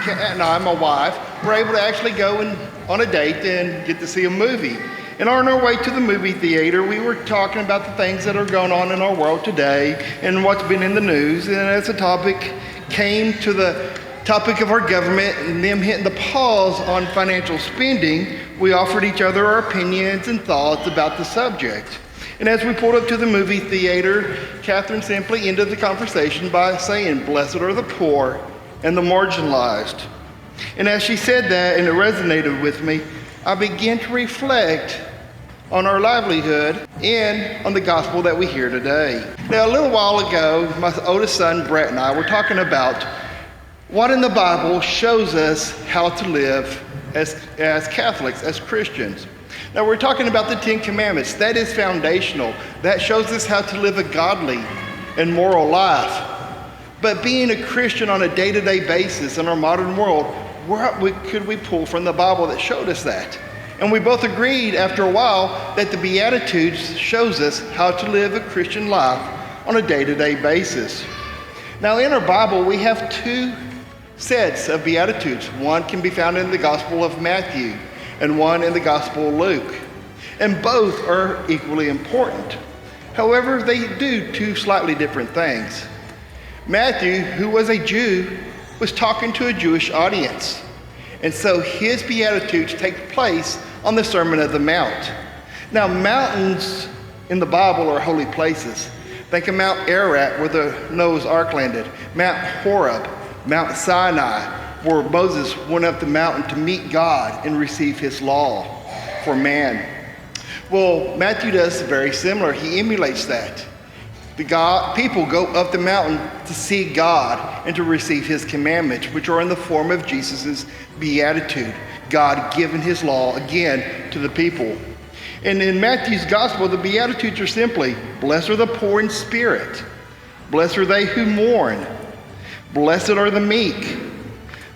and I, my wife, were able to actually go on a date and get to see a movie. And on our way to the movie theater, we were talking about the things that are going on in our world today and what's been in the news. And as the topic came to the topic of our government and them hitting the pause on financial spending, we offered each other our opinions and thoughts about the subject. And as we pulled up to the movie theater, Catherine simply ended the conversation by saying, "Blessed are the poor and the marginalized." And as she said that, and it resonated with me, I began to reflect on our livelihood and on the gospel that we hear today. Now, a little while ago, my oldest son, Brett, and I were talking about what in the Bible shows us how to live as Catholics, as Christians. Now, we're talking about the Ten Commandments. That is foundational. That shows us how to live a godly and moral life. But being a Christian on a day-to-day basis in our modern world, what could we pull from the Bible that showed us that? And we both agreed after a while that the Beatitudes shows us how to live a Christian life on a day-to-day basis. Now, in our Bible, we have two sets of Beatitudes. One can be found in the Gospel of Matthew and one in the Gospel of Luke. And both are equally important. However, they do two slightly different things. Matthew, who was a Jew, was talking to a Jewish audience. And so his Beatitudes take place on the Sermon of the Mount. Now, mountains in the Bible are holy places. Think of Mount Ararat, where the Noah's Ark landed, Mount Horeb, Mount Sinai, where Moses went up the mountain to meet God and receive his law for man. Well, Matthew does very similar. He emulates that. People go up the mountain to see God and to receive his commandments, which are in the form of Jesus' beatitude, God giving his law again to the people. And in Matthew's gospel, the beatitudes are simply, "Blessed are the poor in spirit. Blessed are they who mourn. Blessed are the meek.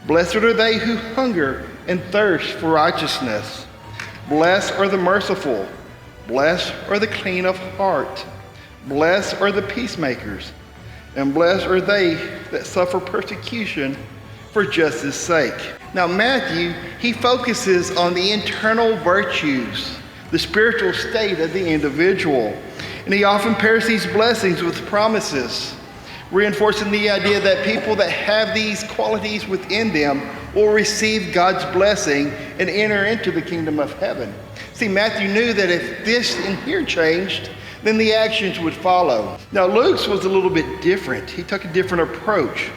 Blessed are they who hunger and thirst for righteousness. Blessed are the merciful. Blessed are the clean of heart. Blessed are the peacemakers, and blessed are they that suffer persecution for justice' sake." Now, Matthew, he focuses on the internal virtues, the spiritual state of the individual. And he often pairs these blessings with promises, reinforcing the idea that people that have these qualities within them will receive God's blessing and enter into the kingdom of heaven. See, Matthew knew that if this in here changed, then the actions would follow. Now, Luke's was a little bit different. He took a different approach.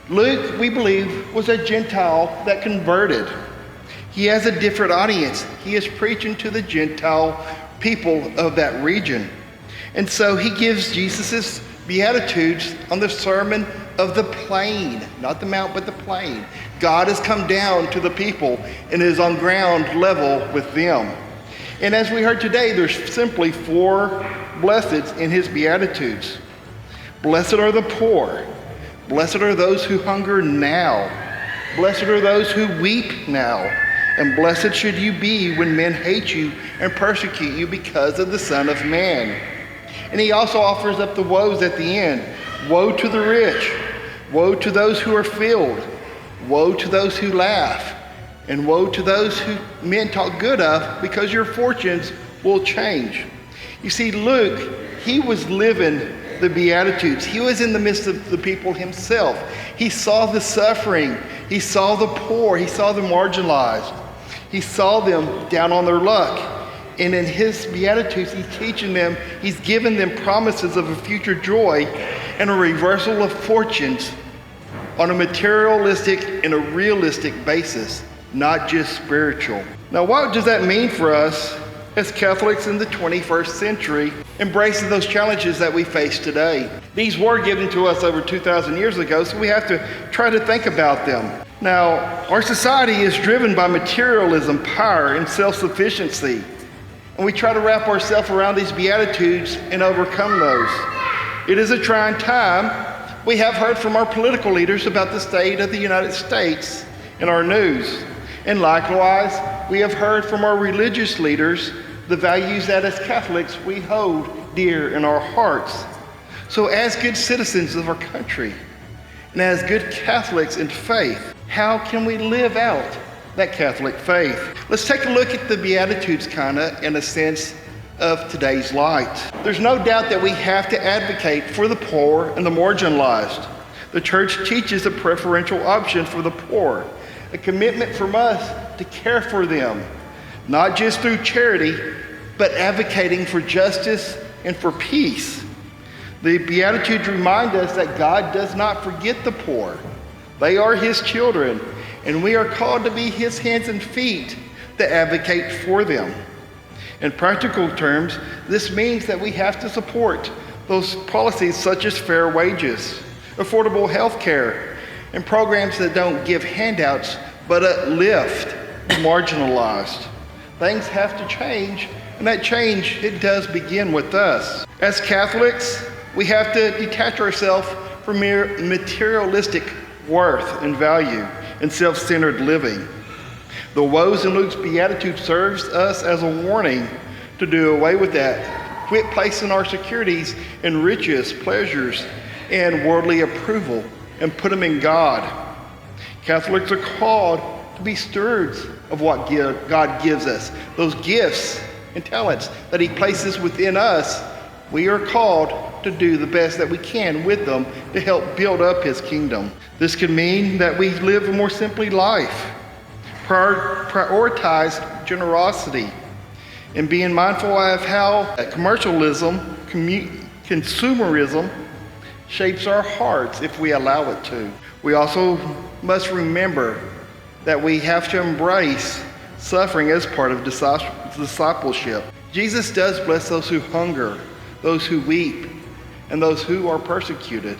Luke, we believe, was a Gentile that converted. He has a different audience. He is preaching to the Gentile people of that region. And so he gives Jesus' Beatitudes on the Sermon of the Plain, not the Mount, but the Plain. God has come down to the people and is on ground level with them. And as we heard today, there's simply four blesseds in his Beatitudes. Blessed are the poor. Blessed are those who hunger now. Blessed are those who weep now. And blessed should you be when men hate you and persecute you because of the Son of Man. And he also offers up the woes at the end. Woe to the rich. Woe to those who are filled. Woe to those who laugh. And woe to those who men talk good of, because your fortunes will change. You see, Luke, he was living the Beatitudes. He was in the midst of the people himself. He saw the suffering. He saw the poor. He saw the marginalized. He saw them down on their luck. And in his Beatitudes, he's teaching them, he's given them promises of a future joy and a reversal of fortunes on a materialistic and a realistic basis, not just spiritual. Now, what does that mean for us as Catholics in the 21st century, embracing those challenges that we face today? These were given to us over 2,000 years ago, so we have to try to think about them. Now, our society is driven by materialism, power, and self-sufficiency. And we try to wrap ourselves around these Beatitudes and overcome those. It is a trying time. We have heard from our political leaders about the state of the United States in our news. And likewise, we have heard from our religious leaders the values that as Catholics we hold dear in our hearts. So as good citizens of our country, and as good Catholics in faith, how can we live out that Catholic faith? Let's take a look at the Beatitudes in a sense of today's light. There's no doubt that we have to advocate for the poor and the marginalized. The church teaches a preferential option for the poor, a commitment from us to care for them, not just through charity, but advocating for justice and for peace. The Beatitudes remind us that God does not forget the poor. They are his children, and we are called to be his hands and feet to advocate for them. In practical terms, this means that we have to support those policies such as fair wages, affordable health care, and programs that don't give handouts but uplift the marginalized. Things have to change, and that change, it does begin with us. As Catholics, we have to detach ourselves from mere materialistic worth and value and self-centered living. The woes in Luke's Beatitude serves us as a warning to do away with that. Quit placing our securities in riches, pleasures, and worldly approval and put them in God. Catholics are called to be stewards of what God gives us. Those gifts and talents that he places within us, we are called to do the best that we can with them to help build up his kingdom. This can mean that we live a more simple life, prioritize generosity, and being mindful of how commercialism, consumerism shapes our hearts if we allow it to. We also must remember that we have to embrace suffering as part of discipleship. Jesus does bless those who hunger, those who weep, and those who are persecuted.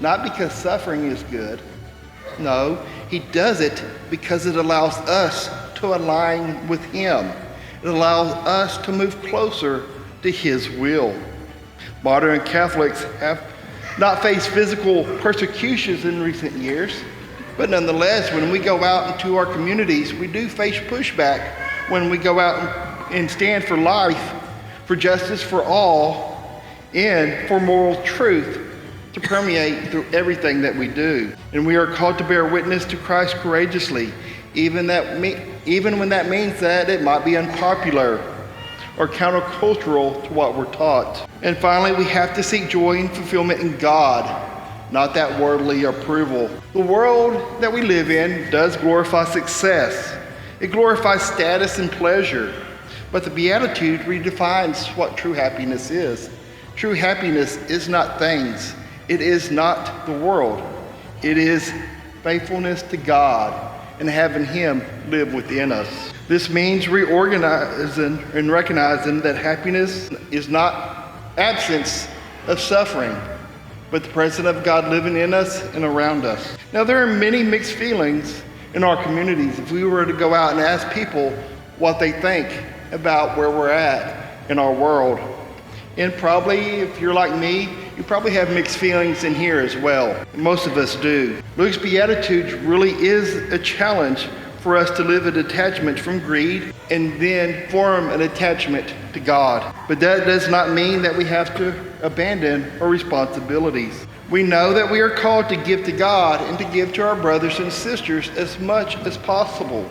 Not because suffering is good. No, he does it because it allows us to align with him. It allows us to move closer to his will. Modern Catholics have not faced physical persecutions in recent years, but nonetheless, when we go out into our communities, we do face pushback when we go out and stand for life, for justice for all, and for moral truth to permeate through everything that we do. And we are called to bear witness to Christ courageously, even when that means that it might be unpopular or countercultural to what we're taught. And finally, we have to seek joy and fulfillment in God, not that worldly approval. The world that we live in does glorify success. It glorifies status and pleasure. But the Beatitude redefines what true happiness is. True happiness is not things. It is not the world. It is faithfulness to God and having him live within us. This means reorganizing and recognizing that happiness is not absence of suffering, but the presence of God living in us and around us. Now, there are many mixed feelings in our communities. If we were to go out and ask people what they think about where we're at in our world, and probably, if you're like me, you probably have mixed feelings in here as well. Most of us do. Luke's Beatitudes really is a challenge for us to live a detachment from greed and then form an attachment to God. But that does not mean that we have to abandon our responsibilities. We know that we are called to give to God and to give to our brothers and sisters as much as possible.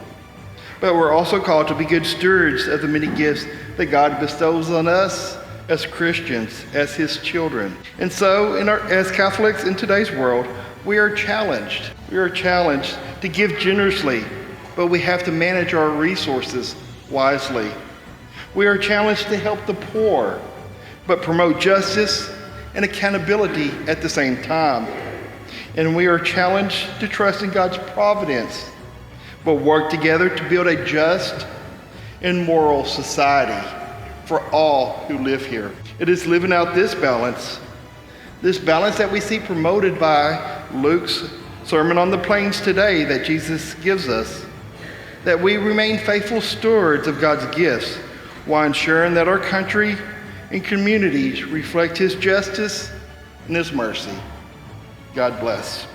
But we're also called to be good stewards of the many gifts that God bestows on us as Christians, as his children. And so, as Catholics in today's world, we are challenged. We are challenged to give generously, but we have to manage our resources wisely. We are challenged to help the poor, but promote justice and accountability at the same time. And we are challenged to trust in God's providence, but work together to build a just and moral society for all who live here. It is living out this balance that we see promoted by Luke's Sermon on the Plains today that Jesus gives us, that we remain faithful stewards of God's gifts while ensuring that our country and communities reflect his justice and his mercy. God bless.